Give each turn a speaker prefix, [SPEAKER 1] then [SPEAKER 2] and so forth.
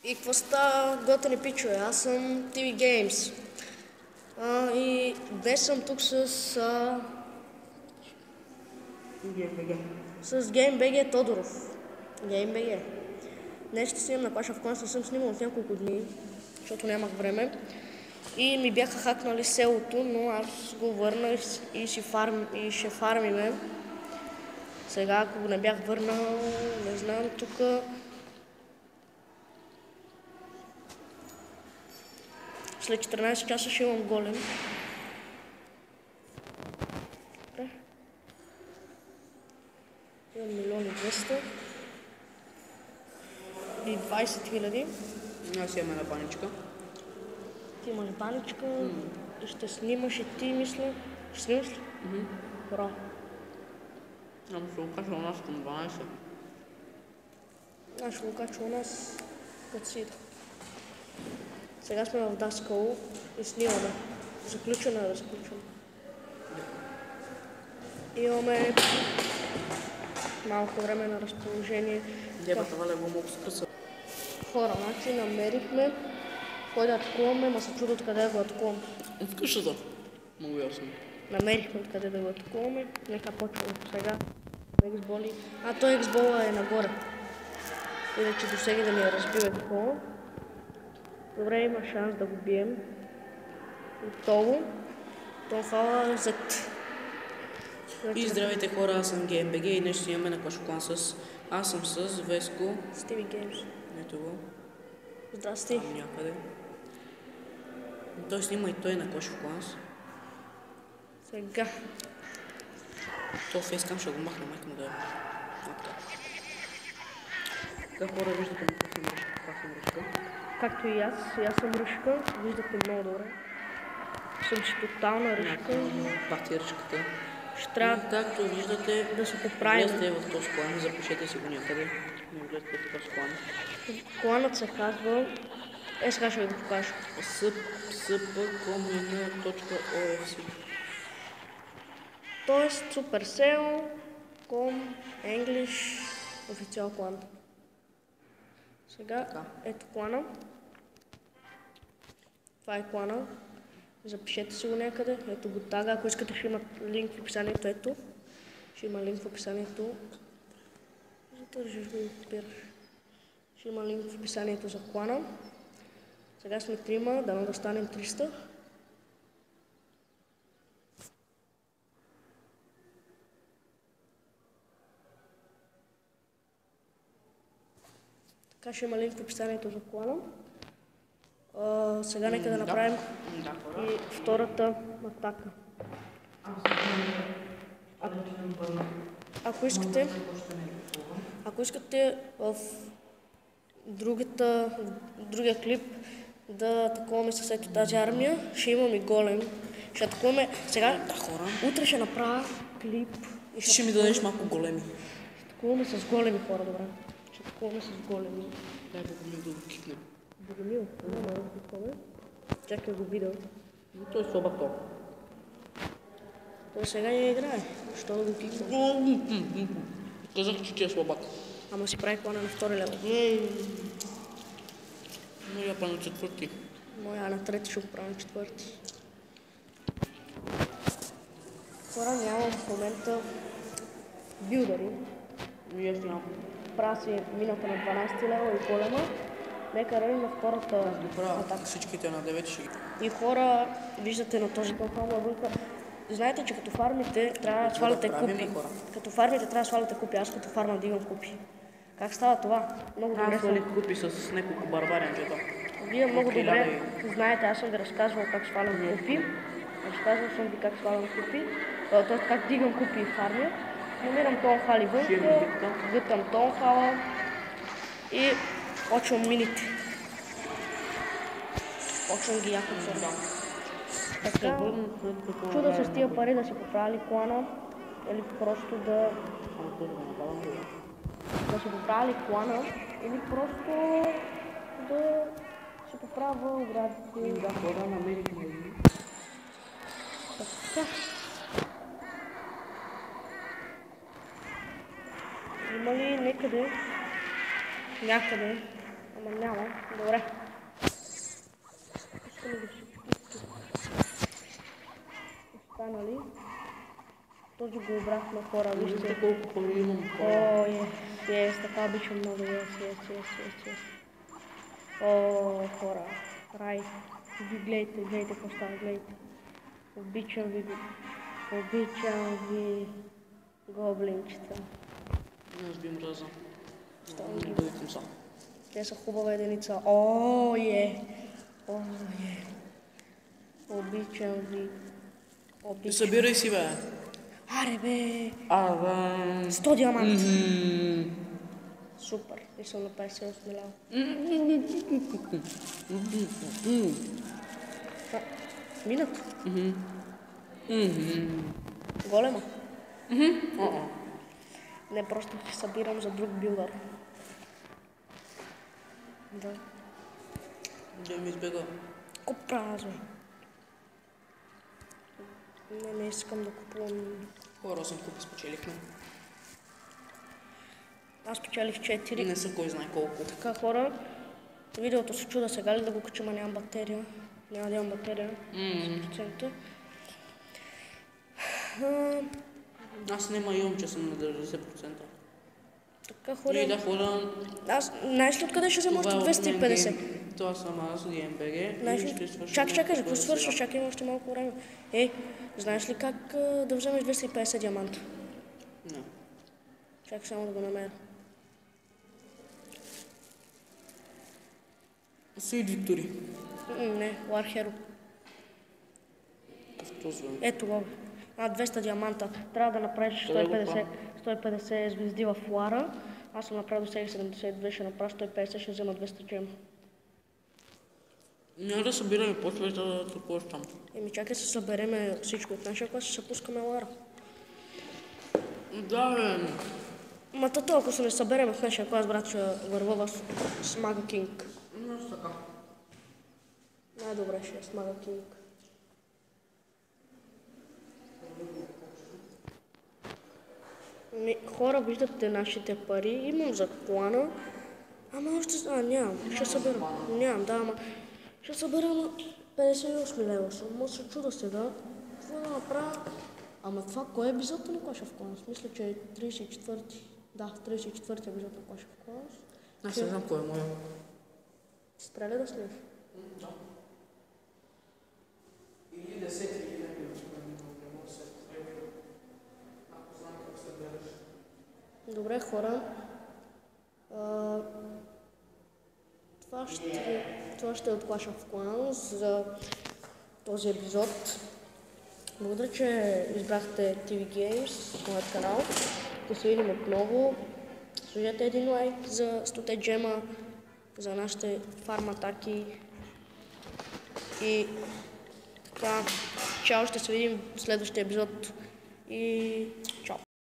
[SPEAKER 1] И какво става, готини пичове? Аз съм TV Games. И днес съм тук с GameBG Тодоров. GameBG. Днес ще снимам на Clash of Clans, не съм снимал от няколко дни, защото нямах време. И ми бяха хакнали селото, но аз го върнах и ще фармиме. Сега, ако го не бях върнал, не знам, тук... След 14 часа ще имам голем. Добре. Имам 1 200 и 20 хиляди.
[SPEAKER 2] Аз имам една баничка.
[SPEAKER 1] Ти имаш баничка и ще снимаш и ти, мисля. Ще снимаш ли? Браво.
[SPEAKER 2] Ама ще го кача у нас към 12.
[SPEAKER 1] Аз ще го кача у нас като си ида. Сега сме в Даскало и снимаме. Заключено е да заключваме. Имаме малко време на разположение.
[SPEAKER 2] Дебата валя го мога скъса.
[SPEAKER 1] Хора, значи намерихме кой да атакуваме, ма се чудо откъде да го атакуваме.
[SPEAKER 2] В къщата. Много ясно.
[SPEAKER 1] Намерихме откъде да го атакуваме. Нека почваме сега. Ексболи. Той ексбола е нагоре. Иначе до сега да ни е разбил ексбола. Добре, има шанс да го бием. Готово. То фала зад.
[SPEAKER 2] И здравейте хора, аз съм GameBG и днес ще имаме на Clash of Clans Аз съм с Веско.
[SPEAKER 1] С TV Games.
[SPEAKER 2] Ето го.
[SPEAKER 1] Здрасти.
[SPEAKER 2] Там някъде. Той снима и той на Clash of Clans.
[SPEAKER 1] Сега.
[SPEAKER 2] То фейскам ще го махна, майка му да е. Така хора, виждате ми как съм ръчка.
[SPEAKER 1] Както и аз съм ръжка, виждате много добре. Съм си тотална ръжка.
[SPEAKER 2] Пак е ръчката.
[SPEAKER 1] Ще трябва,
[SPEAKER 2] както виждате,
[SPEAKER 1] да се поправим.
[SPEAKER 2] Влезте в този клан, запишете си го някъде. Не влезте в този клан.
[SPEAKER 1] Кланът се казва... сега ще ви го покажа.
[SPEAKER 2] spcomina.ofc.
[SPEAKER 1] Тоест Supercell.com English официал клан. Сега ето клана. Това е клана. Запишете си го някъде. Ето го тага. Ако искате, ще има линк в описанието. Ето. Ще има линк в описанието. Задържиш го и копираш. Ще има линк в описанието за клана. Сега сме 3, дано да станем 300. Така ще има линк в описанието за клана. Сега нека да направим и втората атака. Ако искате в другия клип да атакуваме с ето тази армия, ще имаме голем. Ще атакуваме сега. Утре ще направя клип.
[SPEAKER 2] И ще ми дадеш малко големи.
[SPEAKER 1] Ще атакуваме с големи хора, добре. Ще атакуваме с големи.
[SPEAKER 2] Дай Богомил да го кикнем.
[SPEAKER 1] Богомил? Няма да го кикваме. Чакай го видео.
[SPEAKER 2] Но той е слабак топ.
[SPEAKER 1] Той сега не играе. Що да го киквам?
[SPEAKER 2] Казах, че ти е слабак.
[SPEAKER 1] Ама си прави клана на втори левел.
[SPEAKER 2] Но я правя на четвърти.
[SPEAKER 1] Моя на трети ще го правя на четвърти. Хора, нямам в момента билдари.
[SPEAKER 2] И аз нямам.
[SPEAKER 1] Правя си мината на 12 лева и голема. Нека равим на втората атака.
[SPEAKER 2] Всичките на 9 ще ги.
[SPEAKER 1] И хора, виждате на този компал навънка. Знаете, че като фармите трябва да сваляте купи. Като фармите трябва да сваляте купи. Аз като фарма дигам купи. Как става това? Много добре.
[SPEAKER 2] Аз свалих купи с няколко барбаренчета.
[SPEAKER 1] Вие много добре знаете, аз съм ви разказвал как свалям купи. Разказвал съм ви как свалям купи. Т.е. как дигам купи и фармя. Намирам тонхали вънка, гътам тонхала и почвам мините. Почвам ги яко църда. Така, чуда се с тия пари да си поправили клана или просто да си поправили клана или просто да си поправя оградите.
[SPEAKER 2] Да, хора, намерихме ги.
[SPEAKER 1] Така. Има ли някъде Ама няма. Добре. Искаме да си останали. Този го обрахме хора, вижте.
[SPEAKER 2] Колко пари имам.
[SPEAKER 1] О, ес, така обичам много, ес. О, хора, рай. Гледайте какво става, гледайте. Обичам ви, гоблинчета.
[SPEAKER 2] Аз би мраза.
[SPEAKER 1] Те са хубава единица. О, обичам ви.
[SPEAKER 2] Събирай си, бе.
[SPEAKER 1] Аре, бе. 100 диамант. Супер. И съм на 58 лева. Минат. Голема. Не, просто ще събирам за друг билдър. Да.
[SPEAKER 2] Да ми избега.
[SPEAKER 1] Купразо. Не искам да купувам.
[SPEAKER 2] Хора, 8 купи спечелихме.
[SPEAKER 1] Аз спечелих 4.
[SPEAKER 2] Не са кой знае колко.
[SPEAKER 1] Така, хора, видеото се чуда сега ли да го качим, нямам батерия. Няма да имам батерия. 100%.
[SPEAKER 2] Аз имам, че съм на 90%.
[SPEAKER 1] Така, хора.
[SPEAKER 2] И да, хора.
[SPEAKER 1] Аз, знаеш ли откъде ще взема още 250?
[SPEAKER 2] Това съм аз, GameBG.
[SPEAKER 1] Чакай, какво свършваш? Чакай, има още малко време. Знаеш ли как да вземеш 250 диаманта?
[SPEAKER 2] Не.
[SPEAKER 1] Чакай само да го намеря.
[SPEAKER 2] Sweet Victory.
[SPEAKER 1] Не, War Hero. Ето го. 200 диаманта. Трябва да направиш 150 звезди в Лара. Аз съм направил до сега 72, ще направя 150, ще взема 200 джема.
[SPEAKER 2] Няма да събираме после да търкуваш там.
[SPEAKER 1] Чакай се събереме всичко от нашия клас и ще пускаме Лара.
[SPEAKER 2] Да, бе.
[SPEAKER 1] Ма тато, ако се не събереме в нашия клас, брат, ще върва в Смага Кинг.
[SPEAKER 2] Така.
[SPEAKER 1] Най-добре ще е Смага Кинг. Хора, виждате нашите пари, имам за клана, ама още... нямам, ще събера. Нямам, да, ама... Ще събера на 58 лева съм, може се чуда сега. Какво да направя? Ама това, кой е епизодът на Clash of Clans? Мисля, че е 34-ти. Да, 34-ти епизод на Clash of Clans.
[SPEAKER 2] Аз не знам кой е моя.
[SPEAKER 1] Стреля да следиш?
[SPEAKER 2] Да. Или 10 или ако знам как се береш.
[SPEAKER 1] Добре, хора. Това ще е от Clash of Clans за този епизод. Благодаря, че избрахте TV Games, моят канал. Да се видим отново. Сложете един лайк за 100 джема, за нашите фарм атаки. И така, чао, ще се видим в следващия епизод. И